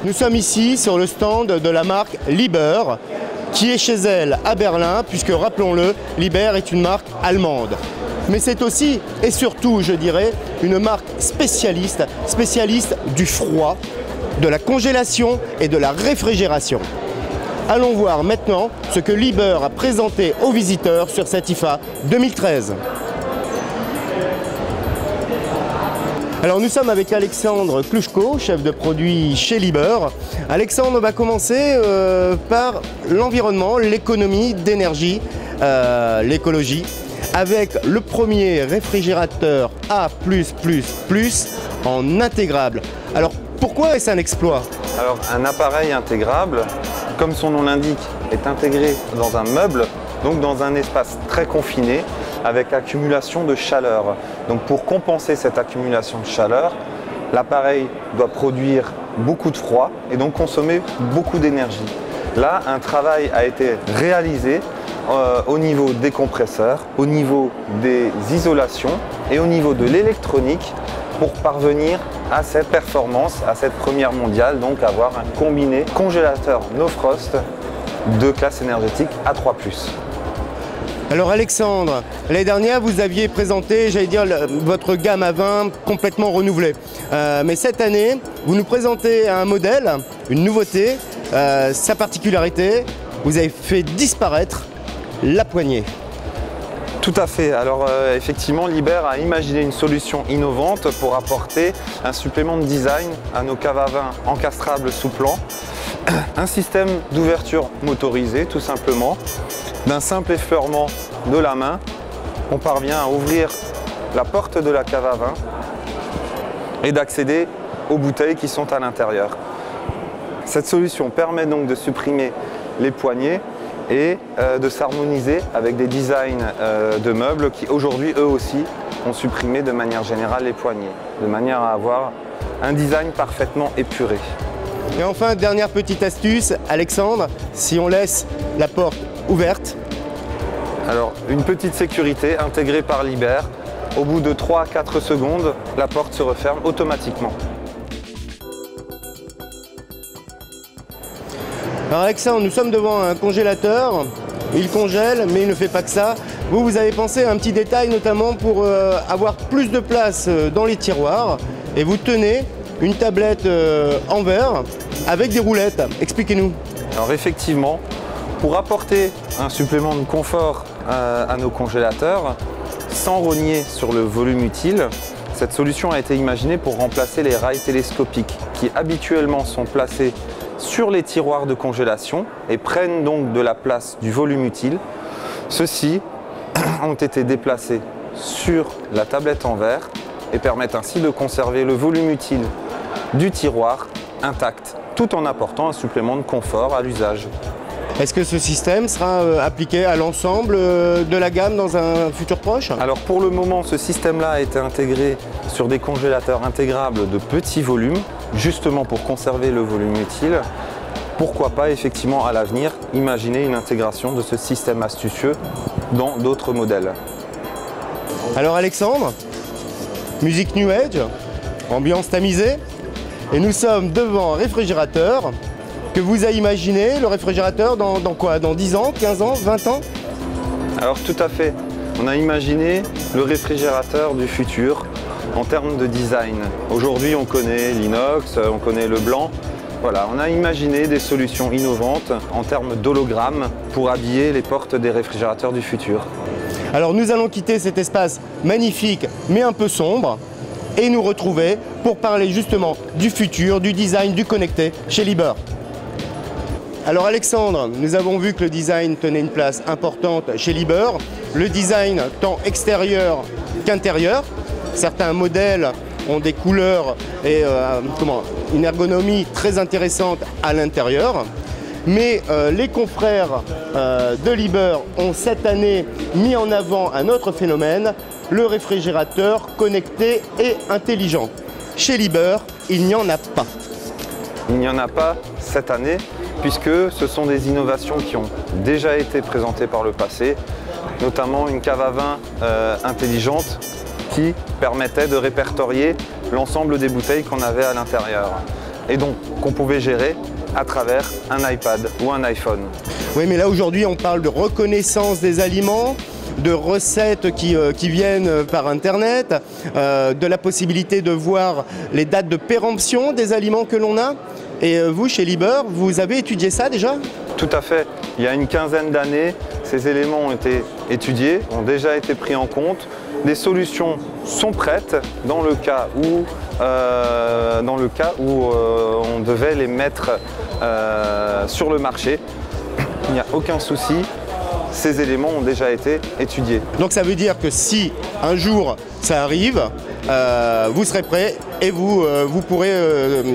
Nous sommes ici sur le stand de la marque Liebherr, qui est chez elle à Berlin, puisque rappelons-le, Liebherr est une marque allemande. Mais c'est aussi et surtout, je dirais, une marque spécialiste du froid, de la congélation et de la réfrigération. Allons voir maintenant ce que Liebherr a présenté aux visiteurs sur cette IFA 2013. Alors nous sommes avec Alexandre Klushko, chef de produit chez Liebherr. Alexandre, on va commencer par l'environnement, l'économie d'énergie, l'écologie, avec le premier réfrigérateur A++ en intégrable. Alors pourquoi est-ce un exploit? Alors un appareil intégrable, comme son nom l'indique, est intégré dans un meuble, donc dans un espace très confiné, avec accumulation de chaleur. Donc pour compenser cette accumulation de chaleur, l'appareil doit produire beaucoup de froid et donc consommer beaucoup d'énergie. Là, un travail a été réalisé au niveau des compresseurs, au niveau des isolations et au niveau de l'électronique pour parvenir à cette performance, à cette première mondiale, donc avoir un combiné congélateur No Frost de classe énergétique A3+. Alors Alexandre, l'année dernière vous aviez présenté, j'allais dire, votre gamme à vin complètement renouvelée. Mais cette année, vous nous présentez un modèle, une nouveauté, sa particularité, vous avez fait disparaître la poignée. Tout à fait. Alors effectivement, Liebherr a imaginé une solution innovante pour apporter un supplément de design à nos caves à vin encastrables sous plan. Un système d'ouverture motorisé, tout simplement. D'un simple effleurement de la main, on parvient à ouvrir la porte de la cave à vin et d'accéder aux bouteilles qui sont à l'intérieur. Cette solution permet donc de supprimer les poignées et de s'harmoniser avec des designs de meubles qui aujourd'hui eux aussi ont supprimé de manière générale les poignées, de manière à avoir un design parfaitement épuré. Et enfin, dernière petite astuce, Alexandre, si on laisse la porte ouverte. Alors une petite sécurité intégrée par Liebherr, au bout de 3 à 4 secondes, la porte se referme automatiquement. Alors Alexandre, nous sommes devant un congélateur, il congèle mais il ne fait pas que ça. Vous avez pensé à un petit détail notamment pour avoir plus de place dans les tiroirs et vous tenez une tablette en verre avec des roulettes. Expliquez-nous. Alors effectivement, pour apporter un supplément de confort à nos congélateurs, sans rogner sur le volume utile, cette solution a été imaginée pour remplacer les rails télescopiques qui habituellement sont placés sur les tiroirs de congélation et prennent donc de la place du volume utile. Ceux-ci ont été déplacés sur la tablette en verre et permettent ainsi de conserver le volume utile du tiroir intact, tout en apportant un supplément de confort à l'usage. Est-ce que ce système sera appliqué à l'ensemble de la gamme dans un futur proche? Alors pour le moment, ce système-là a été intégré sur des congélateurs intégrables de petit volume, justement pour conserver le volume utile. Pourquoi pas effectivement à l'avenir imaginer une intégration de ce système astucieux dans d'autres modèles. Alors Alexandre, musique New Age, ambiance tamisée, et nous sommes devant un réfrigérateur que vous avez imaginé, le réfrigérateur dans quoi? Dans 10 ans, 15 ans, 20 ans? Alors tout à fait, on a imaginé le réfrigérateur du futur en termes de design. Aujourd'hui on connaît l'inox, on connaît le blanc. Voilà, on a imaginé des solutions innovantes en termes d'hologrammes pour habiller les portes des réfrigérateurs du futur. Alors nous allons quitter cet espace magnifique mais un peu sombre et nous retrouver pour parler justement du futur, du design, du connecté chez Liebherr. Alors Alexandre, nous avons vu que le design tenait une place importante chez Liebherr, le design tant extérieur qu'intérieur. Certains modèles ont des couleurs et une ergonomie très intéressante à l'intérieur. Mais les confrères de Liebherr ont cette année mis en avant un autre phénomène, le réfrigérateur connecté et intelligent. Chez Liebherr, il n'y en a pas. Il n'y en a pas cette année, puisque ce sont des innovations qui ont déjà été présentées par le passé, notamment une cave à vin intelligente qui permettait de répertorier l'ensemble des bouteilles qu'on avait à l'intérieur. et donc qu'on pouvait gérer à travers un iPad ou un iPhone. Oui, mais là aujourd'hui on parle de reconnaissance des aliments, de recettes qui viennent par Internet, de la possibilité de voir les dates de péremption des aliments que l'on a. Et vous, chez Liber, vous avez étudié ça déjà? Tout à fait. Il y a une quinzaine d'années, ces éléments ont été étudiés, ont déjà été pris en compte. Des solutions sont prêtes dans le cas où, on devait les mettre sur le marché. Il n'y a aucun souci, ces éléments ont déjà été étudiés. Donc ça veut dire que si un jour ça arrive, vous serez prêt et vous pourrez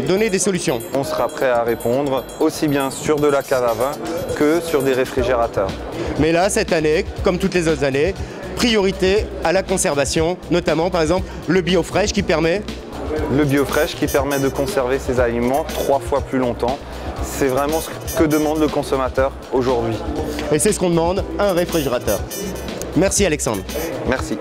donner des solutions. On sera prêt à répondre aussi bien sur de la cave à vin que sur des réfrigérateurs. Mais là, cette année, comme toutes les autres années, priorité à la conservation, notamment par exemple le BioFresh qui permet... Le BioFresh qui permet de conserver ses aliments 3 fois plus longtemps. C'est vraiment ce que demande le consommateur aujourd'hui. Et c'est ce qu'on demande à un réfrigérateur. Merci Alexandre. Merci.